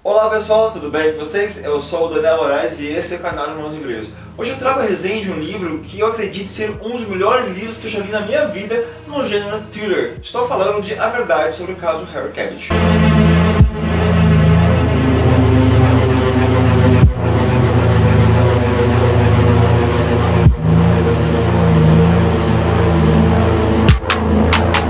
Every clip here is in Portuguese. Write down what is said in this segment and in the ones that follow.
Olá pessoal, tudo bem com vocês? Eu sou o Daniel Moraes e esse é o canal Irmãos Livreiros. Hoje eu trago a resenha de um livro que eu acredito ser um dos melhores livros que eu já li na minha vida no gênero thriller. Estou falando de A Verdade sobre o caso Harry Cabot.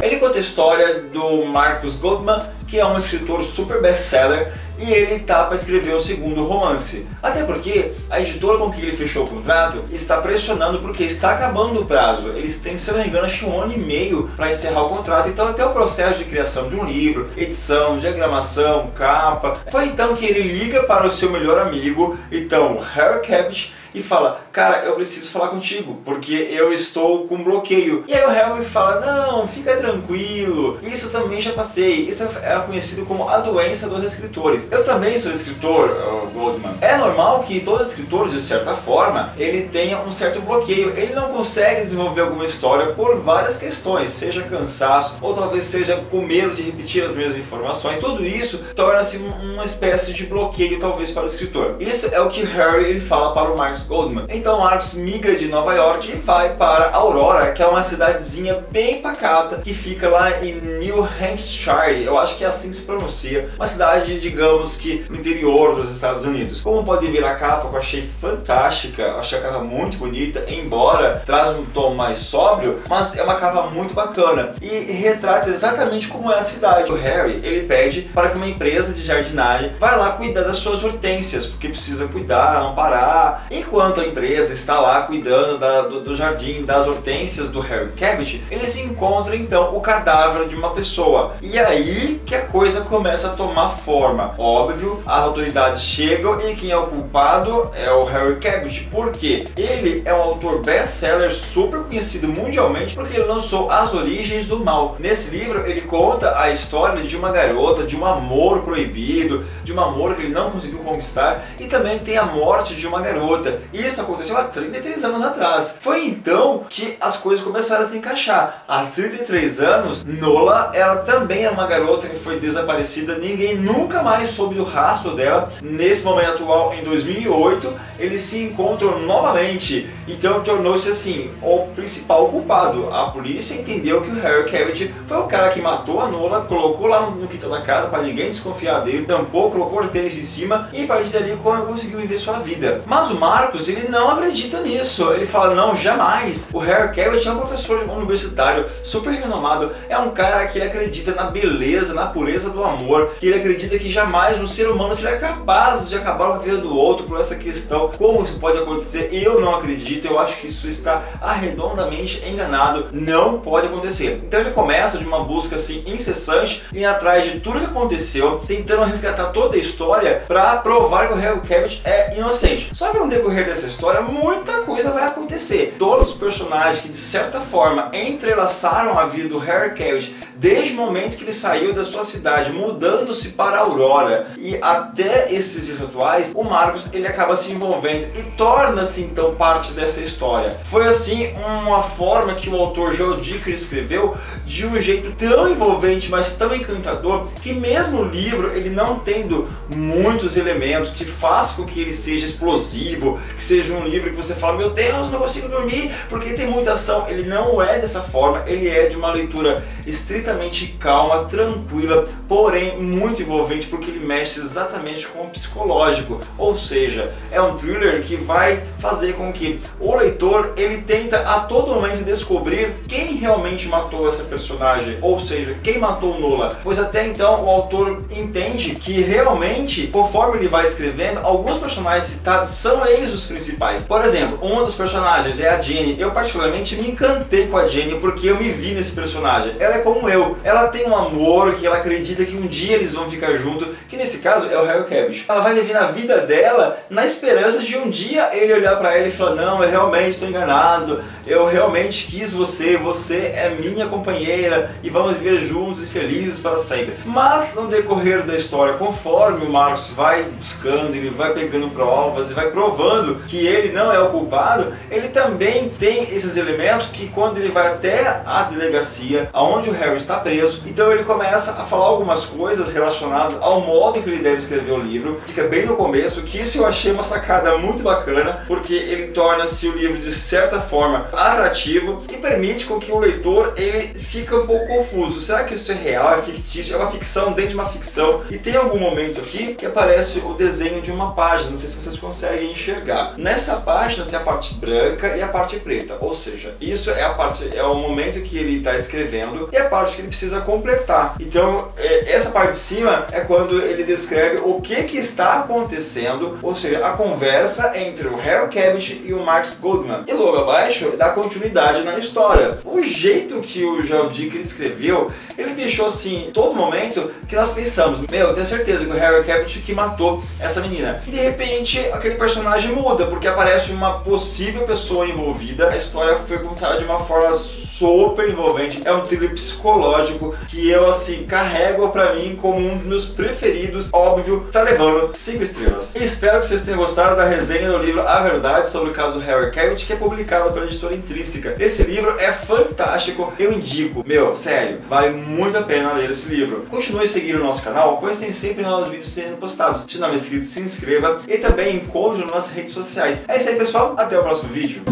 Ele conta a história do Marcus Goldman, que é um escritor super best-seller, e ele tá para escrever o segundo romance. Até porque a editora com que ele fechou o contrato está pressionando porque está acabando o prazo. Eles têm, se eu não me engano, acho que 1 ano e meio para encerrar o contrato. Então até o processo de criação de um livro, edição, diagramação, capa. Foi então que ele liga para o seu melhor amigo, então Harry Cabot, e fala: cara, eu preciso falar contigo, porque eu estou com bloqueio. E aí o Harry fala: não, fica tranquilo, isso também já passei, isso é conhecido como a doença dos escritores. Eu também sou escritor, Goldman. É normal que todos os escritores, de certa forma, ele tenha um certo bloqueio. Ele não consegue desenvolver alguma história por várias questões, seja cansaço, ou talvez seja com medo de repetir as mesmas informações. Tudo isso torna-se uma espécie de bloqueio, talvez, para o escritor. Isso é o que Harry ele fala para o Marcus Goldman. Então Marcus migra de Nova York e vai para Aurora, que é uma cidadezinha bem pacata que fica lá em New Hampshire. Eu acho que é assim que se pronuncia. Uma cidade, digamos que no interior dos Estados Unidos. Como pode ver a capa, eu achei fantástica, achei a capa muito bonita, embora traz um tom mais sóbrio, mas é uma capa muito bacana e retrata exatamente como é a cidade. O Harry, ele pede para que uma empresa de jardinagem vá lá cuidar das suas hortênsias, porque precisa cuidar, amparar. Enquanto a empresa está lá cuidando do jardim, das hortênsias do Harry Cabot, eles encontram então o cadáver de uma pessoa. E aí que a coisa começa a tomar forma. Óbvio, as autoridades chegam e quem é o culpado é o Harry Cabot. Por quê? Ele é um autor best-seller super conhecido mundialmente porque ele lançou As Origens do Mal. Nesse livro ele conta a história de uma garota, de um amor proibido, de um amor que ele não conseguiu conquistar, e também tem a morte de uma garota. Isso aconteceu há 33 anos atrás. Foi então que as coisas começaram a se encaixar. Há 33 anos, Nola, ela também é uma garota que foi desaparecida, ninguém nunca mais soube do rastro dela. Nesse momento atual, em 2008, eles se encontram novamente. Então tornou-se assim, o principal culpado. A polícia entendeu que o Harry Cabot foi o cara que matou a Nola, colocou lá no quintal da casa para ninguém desconfiar dele, tampou, colocou o tênis em cima e a partir dali conseguiu viver sua vida. Mas o Marcus, ele não acredita nisso. Ele fala: não, jamais. O Harry Cabot é um professor universitário super renomado, é um cara que ele acredita na beleza, na pureza do amor, que ele acredita que jamais um ser humano seria capaz de acabar com a vida do outro por essa questão. Como isso pode acontecer? Eu não acredito, eu acho que isso está arredondamente enganado, não pode acontecer. Então ele começa de uma busca assim incessante, indo atrás de tudo que aconteceu, tentando resgatar toda a história para provar que o Harry Cabot é inocente. Só que no decorrer dessa história, muita coisa vai acontecer. Todos os personagens que de certa forma entrelaçaram a vida do Harry Cabot desde o momento que ele saiu da sua cidade, mudando-se para Aurora, e até esses dias atuais, o Marcus ele acaba se envolvendo e torna-se então parte dessa história. Foi assim uma forma que o autor Joe Dicker escreveu de um jeito tão envolvente, mas tão encantador, que mesmo o livro ele não tendo muitos elementos que faz com que ele seja explosivo, que seja um livro que você fala: meu Deus, não consigo dormir porque tem muita ação. Ele não é dessa forma, ele é de uma leitura estritamente calma, tranquila, porém muito envolvente, porque ele mexe exatamente com o psicológico, ou seja, é um thriller que vai fazer com que o leitor ele tenta a todo momento descobrir quem realmente matou essa personagem, ou seja, quem matou Nola, pois até então o autor entende que realmente, conforme ele vai escrevendo, alguns personagens citados são eles os principais. Por exemplo, um dos personagens é a Jenny. Eu particularmente me encantei com a Jenny porque eu me vi nesse personagem. Ela é como eu, ela tem um amor que ela acredita que um dia eles vão ficar juntos, que nesse caso é o Harry Cabot. Ela vai viver na vida dela na esperança de um dia ele olhar pra ela e falar: não, eu realmente estou enganado, eu realmente quis você, você é minha companheira e vamos viver juntos e felizes para sempre. Mas no decorrer da história, conforme o Marcus vai buscando, ele vai pegando provas e vai provando provando que ele não é o culpado, ele também tem esses elementos que quando ele vai até a delegacia onde o Harry está preso, então ele começa a falar algumas coisas relacionadas ao modo que ele deve escrever o livro. Fica bem no começo, que isso eu achei uma sacada muito bacana, porque ele torna-se o livro de certa forma atrativo e permite com que o leitor ele fica um pouco confuso. Será que isso é real, é fictício, é uma ficção dentro de uma ficção? E tem algum momento aqui que aparece o desenho de uma página, não sei se vocês conseguem enxergar. Nessa página tem a parte branca e a parte preta, ou seja, isso é o momento que ele está escrevendo e a parte que ele precisa completar. Então essa parte de cima é quando ele descreve o que está acontecendo, ou seja, a conversa entre o Harry Cabot e o Marcus Goldman. E logo abaixo dá continuidade na história. O jeito que o Gerald Dicker escreveu, ele deixou assim, todo momento que nós pensamos, meu, eu tenho certeza que o Harry Cabot que matou essa menina. E de repente aquele personagem muda, porque aparece uma possível pessoa envolvida. A história foi contada de uma forma super envolvente, é um thriller psicológico que eu assim carrego pra mim como um dos meus preferidos, óbvio, tá levando 5 estrelas. E espero que vocês tenham gostado da resenha do livro A Verdade sobre o caso Harry Cabot, que é publicado pela editora Intrínseca. Esse livro é fantástico, eu indico, meu, sério, vale muito a pena ler esse livro. Continue seguindo o nosso canal, pois tem sempre novos vídeos sendo postados. Se não é inscrito, se inscreva e também encontre nas nossas redes sociais. É isso aí, pessoal, até o próximo vídeo.